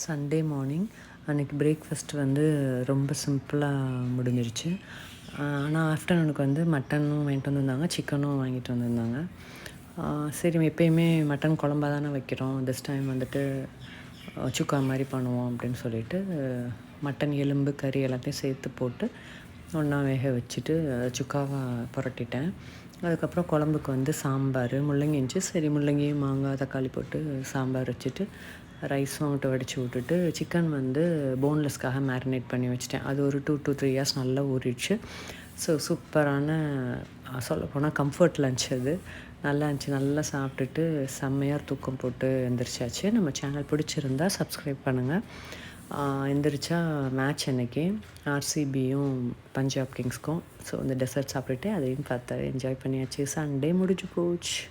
Sunday morning அன்றைக்கி breakfast வந்து ரொம்ப சிம்பிளாக முடிஞ்சிருச்சு. ஆனால் ஆஃப்டர்நூனுக்கு வந்து மட்டனும் வாங்கிட்டு வந்திருந்தாங்க, சிக்கனும் வாங்கிட்டு வந்திருந்தாங்க. சரி எப்பயுமே மட்டன் குழம்பா தானே வைக்கிறோம், திஸ் டைம் வந்துட்டு சுக்கா மாதிரி பண்ணுவோம் அப்படின்னு சொல்லிட்டு மட்டன் எலும்பு கறி எல்லாத்தையும் சேர்த்து போட்டு ஒன்றா வேக வச்சுட்டு சுக்காவை புரட்டிட்டேன். அதுக்கப்புறம் குழம்புக்கு வந்து சாம்பார் முள்ளங்கி இருந்துச்சு, சரி முள்ளங்கி மாங்காய் தக்காளி போட்டு சாம்பார் வச்சுட்டு ரைஸும் அவங்கள்ட்ட வடித்து விட்டுட்டு சிக்கன் வந்து போன்லெஸ்க்காக மேரினேட் பண்ணி வச்சுட்டேன். அது ஒரு 2 to 3 ஹார்ஸ் நல்லா ஊறிடுச்சு. ஸோ சூப்பரான சொல்லப்போனால் கம்ஃபர்ட் லன்ச் அது. நல்லா இருந்துச்சு. நல்லா சாப்பிட்டுட்டு செம்மையாக தூக்கம் போட்டு எந்திரிச்சாச்சு. நம்ம சேனல் பிடிச்சிருந்தா சப்ஸ்கிரைப் பண்ணுங்கள். எந்திரிச்சா மேட்ச் அன்னைக்கு ஆர்சிபியும் பஞ்சாப் கிங்ஸ்க்கும். ஸோ இந்த டெசர்ட் சாப்பிட்டுட்டு அதையும் பார்த்து என்ஜாய் பண்ணியாச்சு. சண்டே முடிஞ்சு போச்சு.